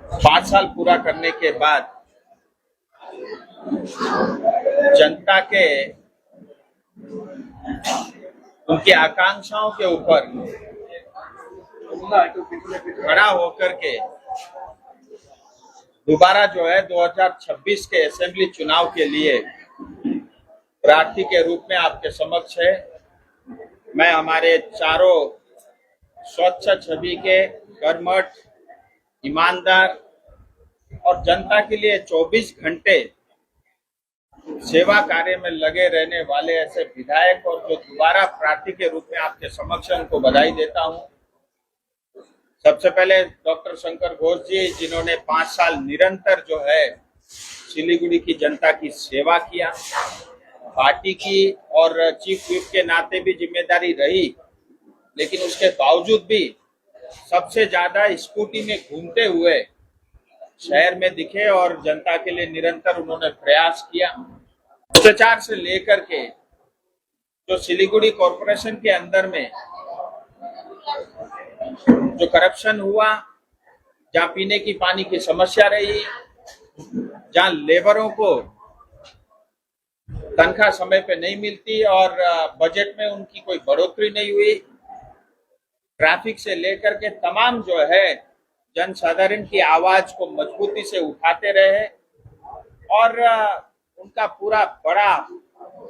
5 साल पूरा करने के बाद जनता के उनकी आकांक्षाओं के ऊपर खड़ा होकर के दोबारा जो है 2026 के असेंबली चुनाव के लिए प्रार्थी के रूप में आपके समक्ष है। मैं हमारे चारों स्वच्छ छवि के कर्मठ, ईमानदार और जनता के लिए 24 घंटे सेवा कार्य में लगे रहने वाले ऐसे विधायक और जो दोबारा प्रार्थी के रूप में आपके समक्ष उनको बधाई देता हूं। सबसे पहले डॉक्टर शंकर घोष जी, जिन्होंने 5 साल निरंतर जो है सिलीगुड़ी की जनता की सेवा किया, पार्टी की और चीफ व्हिप के नाते भी जिम्मेदारी रही, लेकिन उसके बावजूद भी सबसे ज्यादा स्कूटी में घूमते हुए शहर में दिखे और जनता के लिए निरंतर उन्होंने प्रयास किया। भ्रष्टाचार से लेकर के जो सिलीगुड़ी कॉरपोरेशन के अंदर में जो करप्शन हुआ, जहाँ पीने की पानी की समस्या रही, जहाँ लेबरों को तनख्वाह समय पे नहीं मिलती और बजट में उनकी कोई बढ़ोतरी नहीं हुई, ट्रैफिक से लेकर के तमाम जो है जनसाधारण की आवाज को मजबूती से उठाते रहे और उनका पूरा बड़ा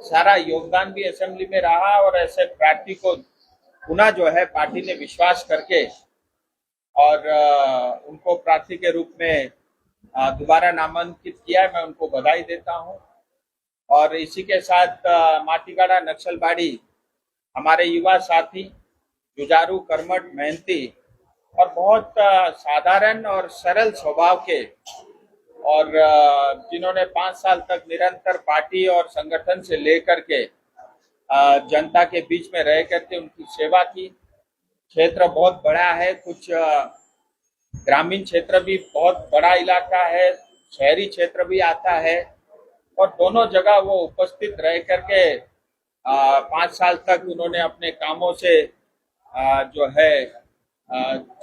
सारा योगदान भी असेंबली में रहा और ऐसे प्रार्थी को पुनः जो है पार्टी ने विश्वास करके और उनको प्रार्थी के रूप में दोबारा नामांकित किया है। मैं उनको बधाई देता हूं। और इसी के साथ माटीगाड़ा नक्सलबाड़ी हमारे युवा साथी, जुझारू, कर्मठ, मेहनती और बहुत साधारण और सरल स्वभाव के और जिन्होंने 5 साल तक निरंतर पार्टी और संगठन से लेकर के जनता के बीच में रह करके उनकी सेवा की। क्षेत्र बहुत बड़ा है, कुछ ग्रामीण क्षेत्र भी बहुत बड़ा इलाका है, शहरी क्षेत्र भी आता है और दोनों जगह वो उपस्थित रह करके 5 साल तक उन्होंने अपने कामों से जो है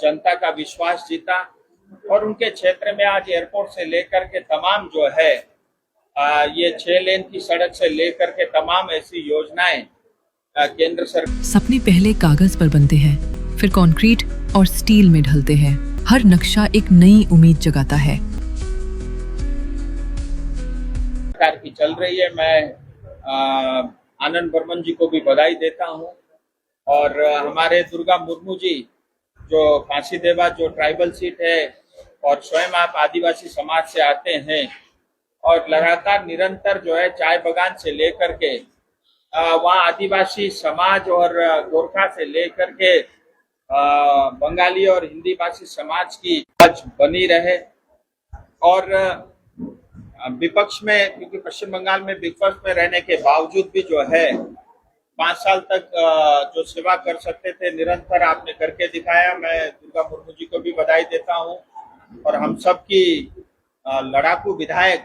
जनता का विश्वास जीता और उनके क्षेत्र में आज एयरपोर्ट से लेकर के तमाम जो है ये 6 लेन की सड़क से लेकर के तमाम ऐसी योजनाएं केंद्र सरकार। सपने पहले कागज पर बनते हैं, फिर कंक्रीट और स्टील में ढलते हैं। हर नक्शा एक नई उम्मीद जगाता है। सरकार की चल रही है। मैं आनंद बर्मन जी को भी बधाई देता हूं और हमारे दुर्गा मुर्मू जी जो काशीदेवा जो ट्राइबल सीट है और स्वयं आप आदिवासी समाज से आते हैं और लगातार निरंतर जो है चाय बगान से लेकर के वहाँ आदिवासी समाज और गोरखा से लेकर के बंगाली और हिंदी भाषी समाज की आज बनी रहे और विपक्ष में, क्योंकि पश्चिम बंगाल में विपक्ष में रहने के बावजूद भी जो है 5 साल तक जो सेवा कर सकते थे निरंतर आपने करके दिखाया। मैं दुर्गा मुर्मू जी को भी बधाई देता हूं और हम सब की लड़ाकू विधायक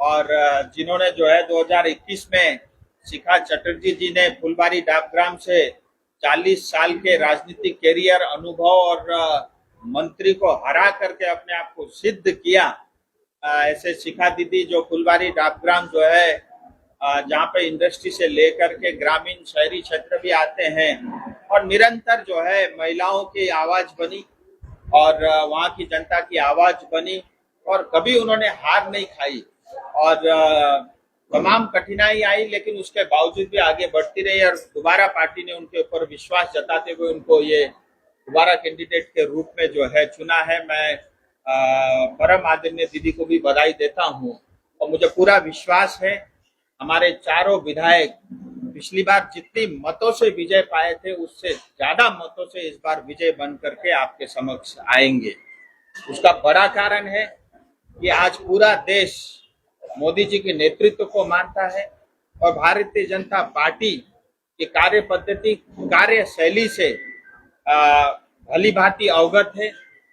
और जिन्होंने जो है 2021 में शिखा चटर्जी जी ने फुलबारी डाकग्राम से 40 साल के राजनीतिक कैरियर अनुभव और मंत्री को हरा करके अपने आप को सिद्ध किया। ऐसे शिखा दीदी जो फुलबारी डाकग्राम जो है जहाँ पे इंडस्ट्री से लेकर के ग्रामीण शहरी क्षेत्र भी आते हैं और निरंतर जो है महिलाओं की आवाज बनी और वहाँ की जनता की आवाज बनी और कभी उन्होंने हार नहीं खाई और तमाम कठिनाई आई लेकिन उसके बावजूद भी आगे बढ़ती रही और दोबारा पार्टी ने उनके ऊपर विश्वास जताते हुए उनको ये दोबारा कैंडिडेट के रूप में जो है चुना है। मैं परम आदरणीय दीदी को भी बधाई देता हूँ और मुझे पूरा विश्वास है हमारे चारों विधायक पिछली बार जितनी मतों से विजय पाए थे उससे ज्यादा मतों से इस बार विजय बन करके आपके समक्ष आएंगे। उसका बड़ा कारण है कि आज पूरा देश मोदी जी के नेतृत्व को मानता है और भारतीय जनता पार्टी की कार्य पद्धति, कार्यशैली से भली भांति अवगत है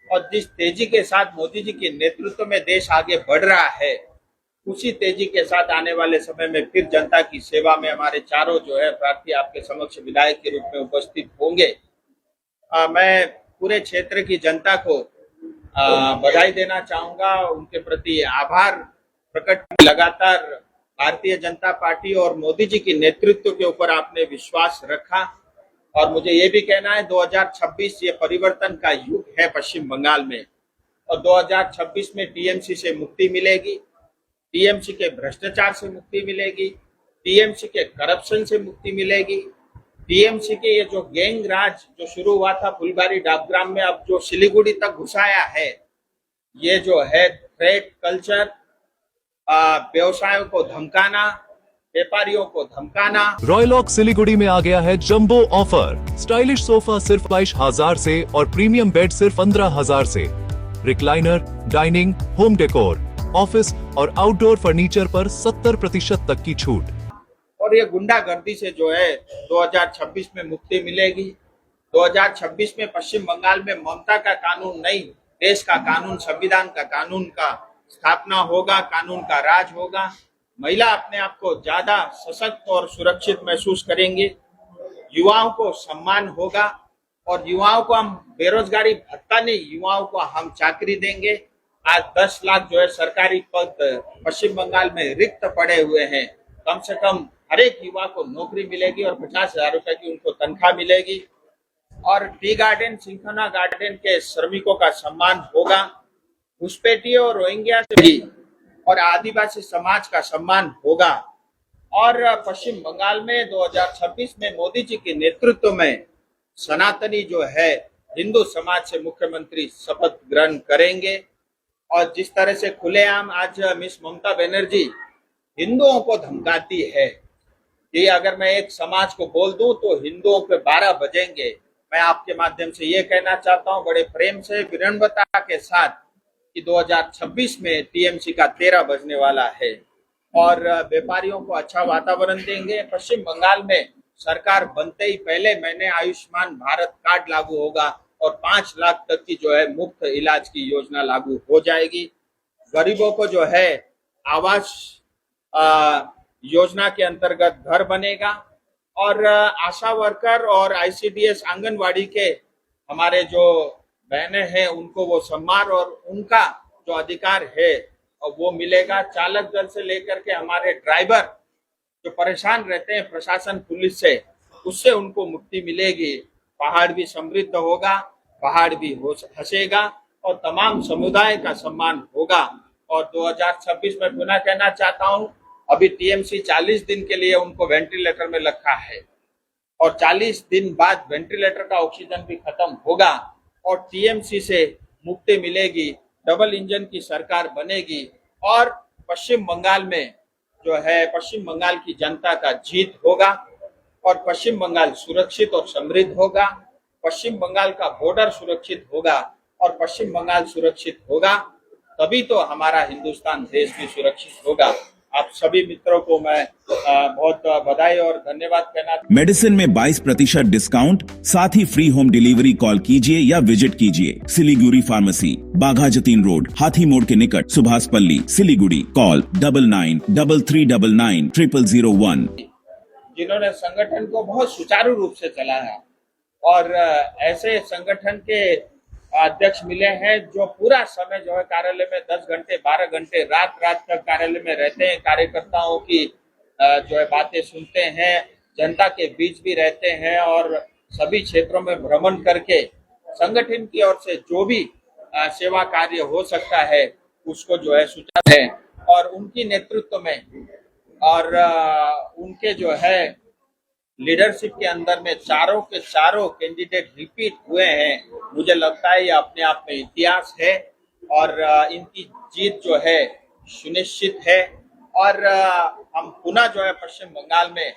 और जिस तेजी के साथ मोदी जी के नेतृत्व में देश आगे बढ़ रहा है उसी तेजी के साथ आने वाले समय में फिर जनता की सेवा में हमारे चारों जो है प्रार्थी आपके समक्ष विधायक के रूप में उपस्थित होंगे। मैं पूरे क्षेत्र की जनता को बधाई देना चाहूंगा, उनके प्रति आभार प्रकट। लगातार भारतीय जनता पार्टी और मोदी जी के नेतृत्व के ऊपर आपने विश्वास रखा और मुझे ये भी कहना है 2026 ये परिवर्तन का युग है पश्चिम बंगाल में और 2026 में टीएमसी से मुक्ति मिलेगी, टीएमसी के भ्रष्टाचार से मुक्ति मिलेगी, टीएमसी के करप्शन से मुक्ति मिलेगी, टीएमसी के ये जो गैंग राज जो शुरू हुआ था फुलबारी डाकग्राम में अब जो सिलीगुड़ी तक घुसाया है, ये जो है थ्रेट कल्चर, व्यवसायों को धमकाना, व्यापारियों को धमकाना। रॉयलॉक सिलीगुड़ी में आ गया है जंबो ऑफर। स्टाइलिश सोफा सिर्फ 22,000 से और प्रीमियम बेड सिर्फ 15,000 से। Recliner, dining, home decor, office और आउटडोर फर्नीचर पर 70% तक की छूट। और ये गुंडागर्दी से जो है 2026 में मुक्ति मिलेगी। 2026 में पश्चिम बंगाल में ममता का कानून नहीं, देश का कानून, संविधान का कानून का स्थापना होगा, कानून का राज होगा। महिला अपने आप को ज्यादा सशक्त और सुरक्षित महसूस करेंगे, युवाओं को सम्मान होगा और युवाओं को हम बेरोजगारी भत्ता नहीं, युवाओं को हम चाकरी देंगे। आज 10 लाख जो है सरकारी पद पश्चिम बंगाल में रिक्त पड़े हुए हैं, कम से कम हर एक युवा को नौकरी मिलेगी और 50,000 रुपए की उनको तनख्वाह मिलेगी। और टी गार्डन, सिंखना गार्डन के श्रमिकों का सम्मान होगा, घुसपैठियों और रोहिंग्या से भी और आदिवासी समाज का सम्मान होगा। और पश्चिम बंगाल में 2026 में मोदी जी के नेतृत्व में सनातनी जो है हिंदू समाज से मुख्यमंत्री शपथ ग्रहण करेंगे। और जिस तरह से खुलेआम आज मिस ममता बनर्जी हिंदुओं को धमकाती है कि अगर मैं एक समाज को बोल दूं तो हिंदुओं पे 12 बजेंगे, मैं आपके माध्यम से ये कहना चाहता हूं बड़े प्रेम से, विनम्रता के साथ कि 2026 में टीएमसी का 13 बजने वाला है और व्यापारियों को अच्छा वातावरण देंगे। पश्चिम बंगाल में सरकार बनते ही पहले महीने आयुष्मान भारत कार्ड लागू होगा और 5 लाख तक की जो है मुफ्त इलाज की योजना लागू हो जाएगी। गरीबों को जो है आवास योजना के अंतर्गत घर बनेगा और आशा वर्कर और आईसीडीएस आंगनवाड़ी के हमारे जो बहनें हैं उनको वो सम्मान और उनका जो अधिकार है वो मिलेगा। चालक दल से लेकर के हमारे ड्राइवर जो परेशान रहते हैं प्रशासन पुलिस से, उससे उनको मुक्ति मिलेगी। पहाड़ भी समृद्ध होगा, पहाड़ भी हंसेगा और तमाम समुदाय का सम्मान होगा। और 2026 में पुनः कहना चाहता हूं, अभी टीएमसी 40 दिन के लिए उनको वेंटिलेटर में रखा है और 40 दिन बाद वेंटिलेटर का ऑक्सीजन भी खत्म होगा और टीएमसी से मुक्ति मिलेगी, डबल इंजन की सरकार बनेगी और पश्चिम बंगाल में जो है पश्चिम बंगाल की जनता का जीत होगा और पश्चिम बंगाल सुरक्षित और समृद्ध होगा। पश्चिम बंगाल का बॉर्डर सुरक्षित होगा और पश्चिम बंगाल सुरक्षित होगा तभी तो हमारा हिंदुस्तान देश भी सुरक्षित होगा। आप सभी मित्रों को मैं बहुत बधाई और धन्यवाद कहना। मेडिसिन में 22% डिस्काउंट, साथ ही फ्री होम डिलीवरी। कॉल कीजिए या विजिट कीजिए सिलीगुड़ी फार्मेसी, बाघा जतीन रोड, हाथी मोड़ के निकट, सुभाष पल्ली, सिलीगुड़ी। कॉल 9933990001। जिन्होंने संगठन को बहुत सुचारू रूप से चलाया और ऐसे संगठन के अध्यक्ष मिले हैं जो पूरा समय जो है कार्यालय में 10 घंटे 12 घंटे रात तक कार्यालय में रहते हैं, कार्यकर्ताओं की जो है बातें सुनते हैं, जनता के बीच भी रहते हैं और सभी क्षेत्रों में भ्रमण करके संगठन की ओर से जो भी सेवा कार्य हो सकता है उसको जो है सुचारू है। और उनकी नेतृत्व में और उनके जो है लीडरशिप के अंदर में चारों के चारों कैंडिडेट रिपीट हुए हैं। मुझे लगता है ये अपने आप में इतिहास है और इनकी जीत जो है सुनिश्चित है और हम पुनः जो है पश्चिम बंगाल में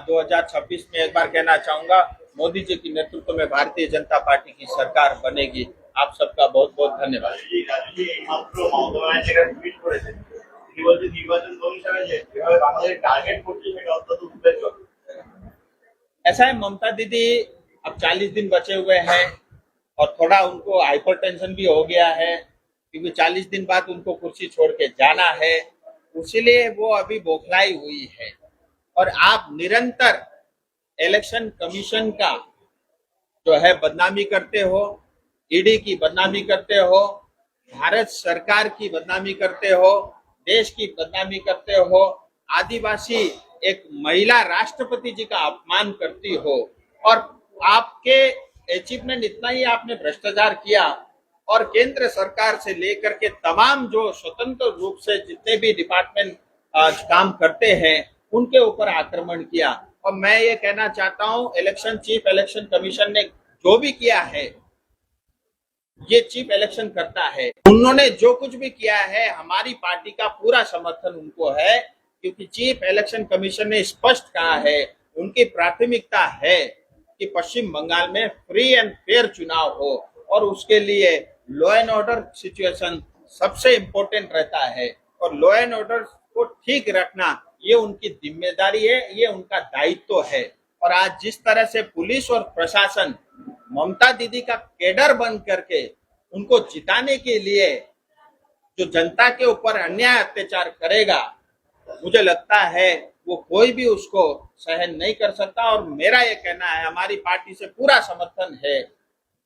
2026 में एक बार कहना चाहूंगा मोदी जी की नेतृत्व में भारतीय जनता पार्टी की सरकार बनेगी। आप सबका बहुत बहुत धन्यवाद। ऐसा है ममता दीदी अब 40 दिन बचे हुए हैं और थोड़ा उनको हाइपरटेंशन भी हो गया है क्योंकि 40 दिन बाद उनको कुर्सी छोड़ के जाना है, इसीलिए वो अभी बौखलाई हुई है। और आप निरंतर इलेक्शन कमीशन का जो है बदनामी करते हो, ईडी की बदनामी करते हो, भारत सरकार की बदनामी करते हो, देश की बदनामी करते हो, आदिवासी एक महिला राष्ट्रपति जी का अपमान करती हो, और आपके अचीवमेंट इतना ही आपने भ्रष्टाचार किया और केंद्र सरकार से लेकर के तमाम जो स्वतंत्र रूप से जितने भी डिपार्टमेंट काम करते हैं उनके ऊपर आक्रमण किया। और मैं ये कहना चाहता हूं, चीफ इलेक्शन कमीशन ने जो भी किया है ये चीफ इलेक्शन करता है, उन्होंने जो कुछ भी किया है हमारी पार्टी का पूरा समर्थन उनको है, क्योंकि चीफ इलेक्शन कमीशन ने स्पष्ट कहा है, उनकी प्राथमिकता है कि पश्चिम बंगाल में फ्री एंड फेयर चुनाव हो और उसके लिए लॉ एंड ऑर्डर सिचुएशन सबसे इम्पोर्टेंट रहता है, और लॉ एंड ऑर्डर को ठीक रखना ये उनकी जिम्मेदारी है, ये उनका दायित्व है। और आज जिस तरह से पुलिस और प्रशासन ममता दीदी का कैडर बन करके उनको जिताने के लिए जो जनता के ऊपर अन्याय अत्याचार करेगा, मुझे लगता है वो कोई भी उसको सहन नहीं कर सकता। और मेरा ये कहना है, हमारी पार्टी से पूरा समर्थन है,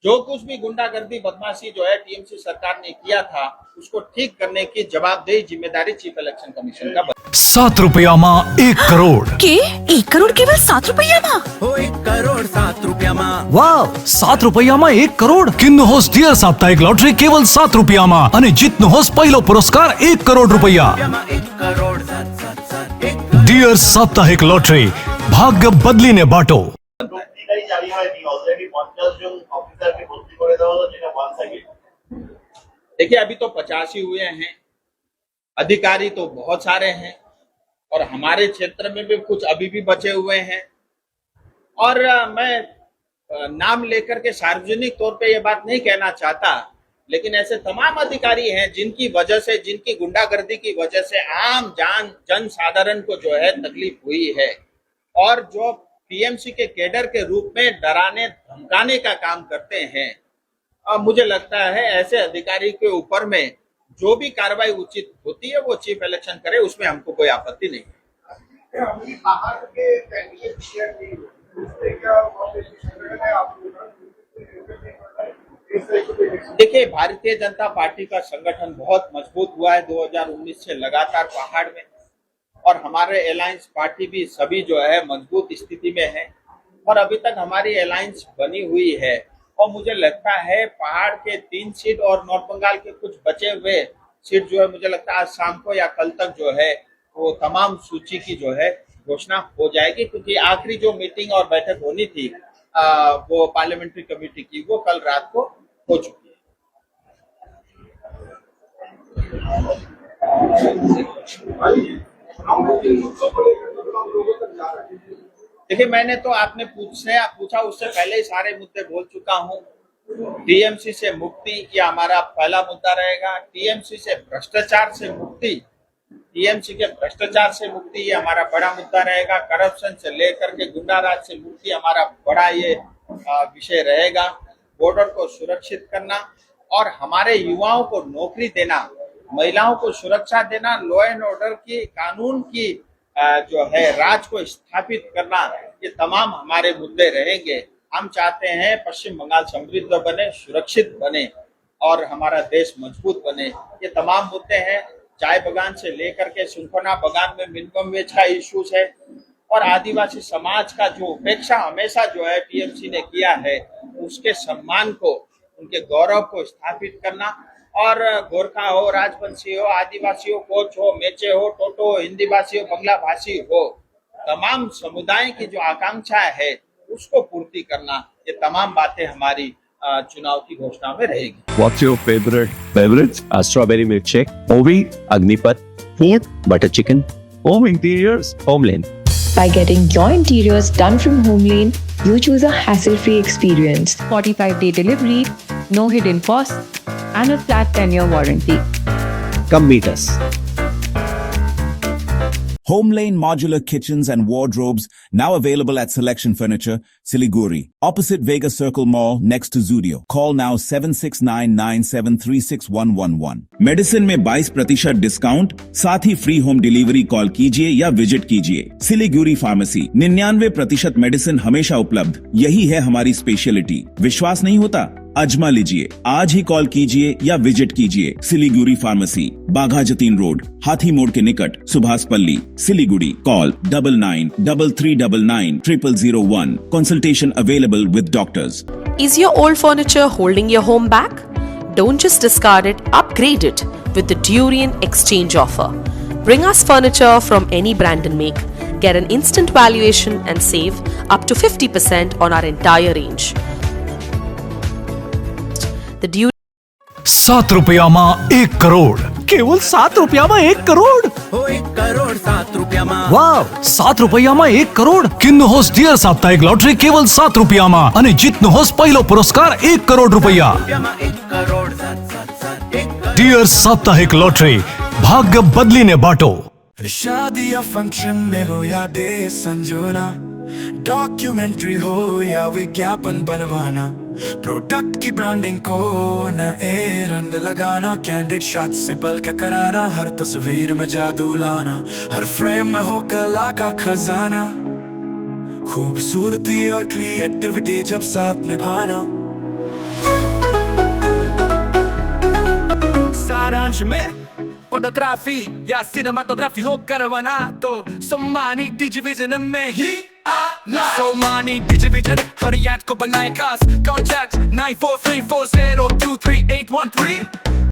जो कुछ भी गुंडागर्दी बदमाशी जो है टीएमसी सरकार ने किया था उसको ठीक करने की जवाबदेही जिम्मेदारी चीफ इलेक्शन कमीशन का। 7 રૂપિયામાં 1 કરોડ के 1 करोड़ केवल 7 રૂપિયામાં? हो 1 करोड़ 7 રૂપિયામાં। વાવ 7 રૂપિયામાં 1 કરોડ કિન્નુ હોસ ડિયર સાપ્તાહિક લોટરી કેવલ 7 રૂપિયામાં અને જીતનો હોસ પહેલો પુરસ્કાર 1 કરોડ રૂપિયા। 1 करोड़ 7 ડિયર સાપ્તાહિક લોટરી ભાગ્ય બદલીને બાટો। देखिए अभी तो 50 ही हुए हैं, अधिकारी तो बहुत सारे हैं और हमारे क्षेत्र में भी कुछ अभी भी बचे हुए हैं। और मैं नाम लेकर के सार्वजनिक तौर पे ये बात नहीं कहना चाहता, लेकिन ऐसे तमाम अधिकारी हैं जिनकी वजह से, जिनकी गुंडागर्दी की वजह से आम जन साधारण को जो है तकलीफ हुई है, और जो टीएमसी के कैडर के रूप में डराने धमकाने का काम करते हैं। मुझे लगता है ऐसे अधिकारी के ऊपर में जो भी कार्रवाई उचित होती है वो चीफ इलेक्शन करे, उसमें हमको कोई आपत्ति नहीं है। देखिए भारतीय जनता पार्टी का संगठन बहुत मजबूत हुआ है 2019 से लगातार पहाड़ में, और हमारे अलायंस पार्टी भी सभी जो है मजबूत स्थिति में है, और अभी तक हमारी अलायंस बनी हुई है। और मुझे लगता है पहाड़ के 3 सीट और नॉर्थ बंगाल के कुछ बचे हुए सीट जो है, मुझे लगता है आज शाम को या कल तक जो है वो तमाम सूची की जो है घोषणा हो जाएगी, क्योंकि आखिरी जो मीटिंग और बैठक होनी थी वो पार्लियामेंट्री कमेटी की, वो कल रात को हो चुकी है। देखिए मैंने तो आपने पूछा उससे पहले ही सारे मुद्दे बोल चुका हूँ। टीएमसी से मुक्ति ये हमारा पहला मुद्दा रहेगा। टीएमसी से भ्रष्टाचार से मुक्ति, टीएमसी के भ्रष्टाचार से मुक्ति ये हमारा बड़ा मुद्दा रहेगा। करप्शन से लेकर के गुंडाराज से मुक्ति हमारा बड़ा ये विषय रहेगा। बॉर्डर को सुरक्षित करना और हमारे युवाओं को नौकरी देना, महिलाओं को सुरक्षा देना, लॉ एंड ऑर्डर की, कानून की जो है राज को स्थापित करना, ये तमाम हमारे मुद्दे रहेंगे। हम चाहते हैं पश्चिम बंगाल समृद्ध बने, सुरक्षित बने और हमारा देश मजबूत बने। ये तमाम मुद्दे हैं। चाय बगान से लेकर के सिंकोना बगान में मिनिमम वेज का इश्यूज है, और आदिवासी समाज का जो उपेक्षा हमेशा जो है टीएमसी ने किया है, उसके सम्मान को, उनके गौरव को स्थापित करना। और गोरखा हो, राजवंशी हो, आदिवासी हो, कोच हो, मेचे हो, टोटो हो, हिंदी भाषी हो, बंगला भाषी हो, तमाम समुदाय की जो आकांक्षा है उसको पूर्ति करना, ये तमाम बातें हमारी चुनाव की घोषणा में रहेगी। What's your favorite beverage? A strawberry milkshake, Ovi, Agnipat, food, butter chicken, home interiors, Homeland. By getting your interiors done from Homelane, you choose a hassle-free experience. 45-day delivery, no hidden costs, and a flat 10-year warranty. Come meet us. Homelane Modular Kitchens and Wardrobes now available at Selection Furniture, Siliguri, opposite Vega Circle Mall next to Zudio. Call now 7699736111. Medicine में 22% discount, साथ ही free home delivery. Call कीजिए या visit कीजिए। Siliguri pharmacy, 99% medicine हमेशा उपलब्ध। यही है हमारी स्पेशलिटी। विश्वास नहीं होता अजमा लीजिए। आज ही कॉल कीजिए या विजिट कीजिए सिलीगुड़ी फार्मेसी, बाघा जतीन रोड, हाथी मोड़ के निकट, सुभाष पल्ली, Siliguri. Call 9933990001। Consultation available with doctors. Is your old furniture holding your home back? Don't just discard it, upgrade it with the Durian Exchange offer. Bring us furniture from any brand and make. Get an instant valuation and save up to 50% on our entire range. The Durian 7 રૂપિયામાં 1 કરોડ, કેવલ 7 રૂપિયામાં 1 કરોડ. हो 1 करोड 7 रुपयामा વાવ, 7 રૂપિયામાં 1 crore. કિન્નુ હોસ dear સાપ્તાહિક lottery કેવલ 7 રૂપિયામાં અને જીતનો હોસ પહેલો પુરસ્કાર 1 કરોડ રૂપિયા. 1 करोड 7 ડિયર સાપ્તાહિક લોટરી, ભાગ્ય બદલીને બાટો. शादी या फंक्शन में हो या डे संजोना, डॉक्यूमेंट्री हो या विज्ञापन बनवाना, प्रोडक्ट की ब्रांडिंग को न ए रंग लगाना, कैंडिड शॉट से पल के कराना, हर तस्वीर में जादू लाना, हर फ्रेम में हो कला का खजाना, खूबसूरती और क्रिएटिविटी जब साथ निभाना। सारांश में फोटोग्राफी या सिनेमाटोग्राफी हो करवाना तो सोमानी डिजिविजन में ही आना। सोमानी डिजिविजन हर याद को बनाए खास। कॉन्टैक्ट 9434023813।